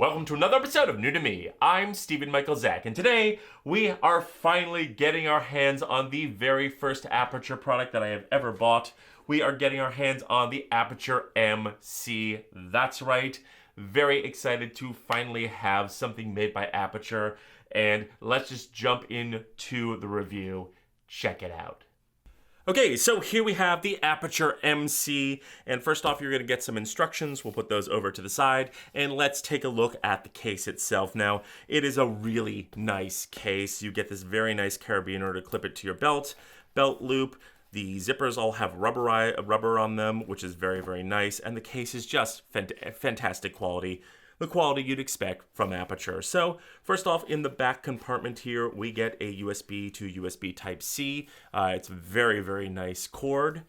Welcome to another episode of New to Me. I'm Stephen Michael Zach, and today we are finally getting our hands on the very first Aputure product that I have ever bought. We are getting our hands on the Aputure MC. That's right. Very excited to finally have something made by Aputure, and let's just jump into the review. Check it out. Okay, so here we have the Aputure MC, and first off you're going to get some instructions. We'll put those over to the side, and let's take a look at the case itself. Now, it is a really nice case. You get this very nice carabiner to clip it to your belt loop. The zippers all have rubber on them, which is very, very nice, and the case is just fantastic quality. The quality you'd expect from Aputure. So first off, in the back compartment here, we get a USB to USB Type-C. It's a very, very nice cord.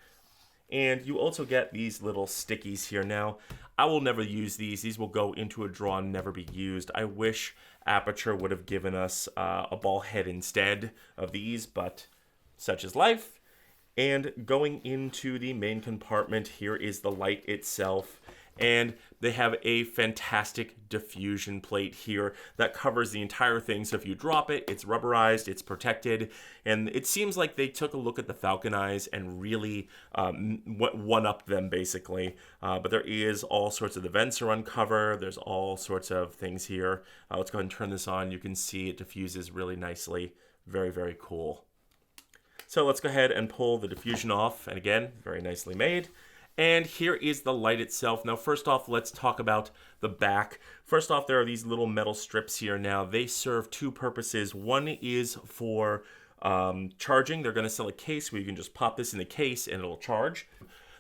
And you also get these little stickies here. Now, I will never use these. These will go into a drawer and never be used. I wish Aputure would have given us a ball head instead of these, but such is life. And going into the main compartment, here is the light itself. And they have a fantastic diffusion plate here that covers the entire thing. So if you drop it, it's rubberized, it's protected. And it seems like they took a look at the Falcon Eyes and really one-upped them, basically. But there is all sorts of, the vents are uncovered. There's all sorts of things here. Let's go ahead and turn this on. You can see it diffuses really nicely. Very, very cool. So let's go ahead and pull the diffusion off. And again, very nicely made. And here is the light itself. Now, first off, let's talk about the back. First off, there are these little metal strips here. Now, they serve two purposes. One is for charging. They're going to sell a case where you can just pop this in the case and it'll charge.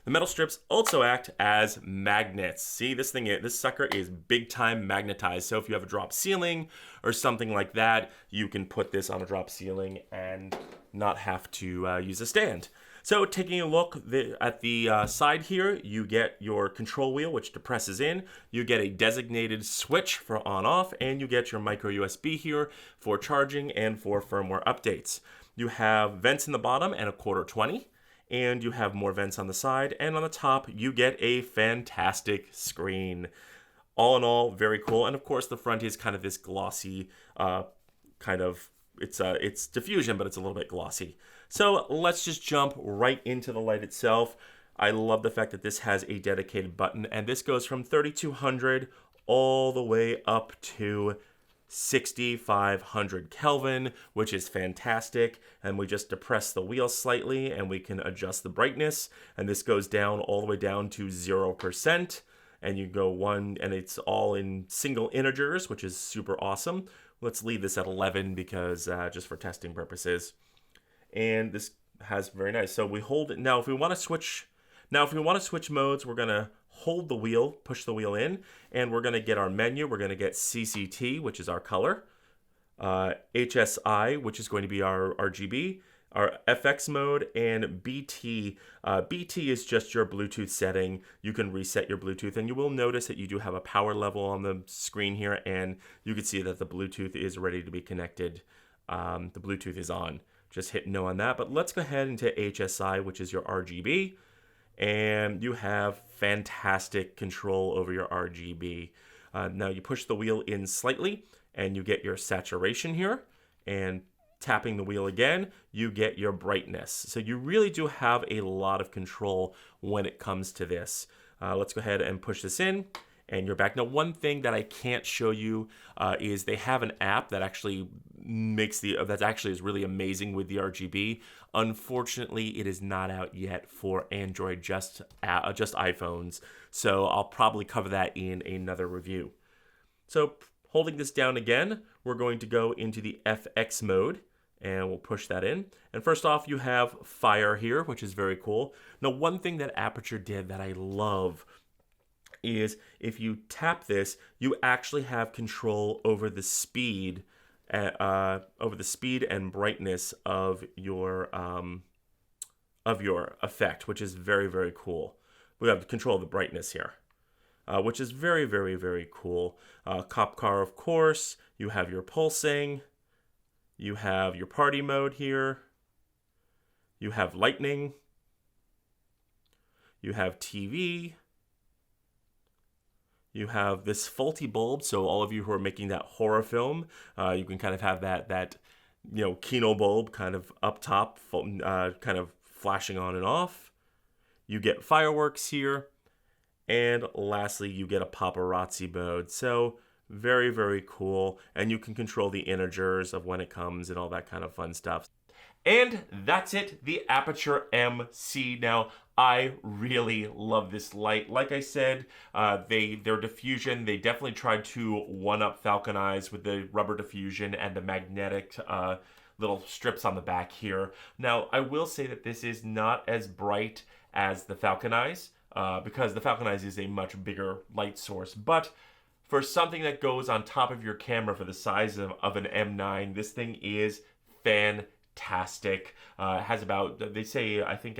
The metal strips also act as magnets. See, this sucker is big time magnetized. So if you have a drop ceiling or something like that, you can put this on a drop ceiling and not have to use a stand. So taking a look at the side here, you get your control wheel, which depresses in. You get a designated switch for on-off, and you get your micro USB here for charging and for firmware updates. You have vents in the bottom and a quarter 20, and you have more vents on the side. And on the top, you get a fantastic screen. All in all, very cool. And of course, the front is kind of this glossy it's diffusion, but it's a little bit glossy. So let's just jump right into the light itself. I love the fact that this has a dedicated button, and this goes from 3200 all the way up to 6500 Kelvin, which is fantastic. And we just depress the wheel slightly and we can adjust the brightness. And this goes down all the way down to 0%. And you go one, and it's all in single integers, which is super awesome. Let's leave this at 11 because just for testing purposes. And this has very nice. So we hold it. Now, if we want to switch modes, we're going to hold the wheel, push the wheel in, and we're going to get our menu. We're going to get CCT, which is our color, HSI, which is going to be our RGB, our FX mode, and BT. BT is just your Bluetooth setting. You can reset your Bluetooth, and you will notice that you do have a power level on the screen here, and you can see that the Bluetooth is ready to be connected. The Bluetooth is on. Just hit no on that, but let's go ahead into HSI, which is your RGB, and you have fantastic control over your RGB. Now you push the wheel in slightly, and you get your saturation here, and tapping the wheel again, you get your brightness. So you really do have a lot of control when it comes to this. Let's go ahead and push this in, and you're back. Now, one thing that I can't show you is they have an app that actually is really amazing with the RGB. Unfortunately, it is not out yet for Android, just iPhones. So I'll probably cover that in another review. So holding this down again, we're going to go into the FX mode, and we'll push that in. And first off, you have fire here, which is very cool. Now, one thing that Aputure did that I love is if you tap this, you actually have control over the speed, and brightness of your effect, which is very, very cool. We have control of the brightness here, which is very, very, very cool. Cop car, of course. You have your pulsing. You have your party mode here. You have lightning. You have TV. You have this faulty bulb, so all of you who are making that horror film, you can kind of have that Kino bulb kind of up top, kind of flashing on and off. You get fireworks here, and lastly, you get a paparazzi mode. So very, very cool, and you can control the integers of when it comes and all that kind of fun stuff. And that's it, the Aputure MC. Now, I really love this light. Like I said, their diffusion, they definitely tried to one-up Falcon Eyes with the rubber diffusion and the magnetic little strips on the back here. Now, I will say that this is not as bright as the Falcon Eyes, because the Falcon Eyes is a much bigger light source. But for something that goes on top of your camera for the size of an M9, this thing is fantastic. It has about, they say, I think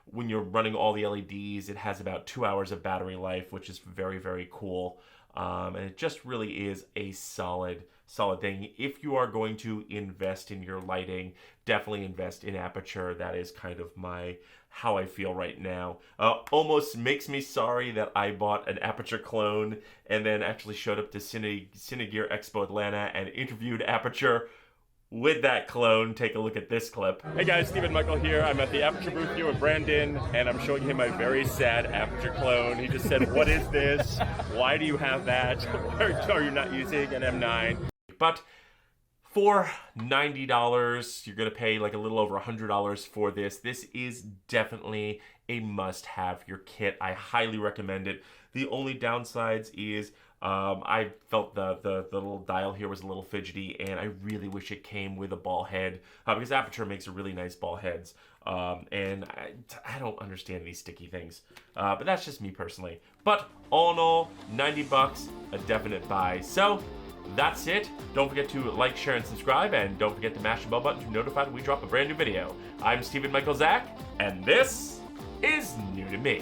when you're running all the LEDs, it has about 2 hours of battery life, which is very, very cool. And it just really is a solid thing. If you are going to invest in your lighting, definitely invest in Aputure. That is kind of how I feel right now. Almost makes me sorry that I bought an Aputure clone and then actually showed up to Cinegear Expo Atlanta and interviewed Aputure with that clone. Take a look at this clip. Hey guys, Stephen Michael here. I'm at the Aputure booth here with Brandon, and I'm showing him my very sad Aputure clone. He just said, "What is this? Why do you have that? Are you not using an M9?" But for $90, you're gonna pay like a little over $100 for this. This is definitely a must-have for your kit. I highly recommend it. The only downsides is I felt the little dial here was a little fidgety, and I really wish it came with a ball head, because Aputure makes a really nice ball heads, and I don't understand these sticky things, but that's just me personally. But all in all, 90 bucks, a definite buy. So that's it. Don't forget to like, share, and subscribe, and don't forget to mash the bell button to be notified when we drop a brand new video. I'm Stephen Michael Zach, and this is New to Me.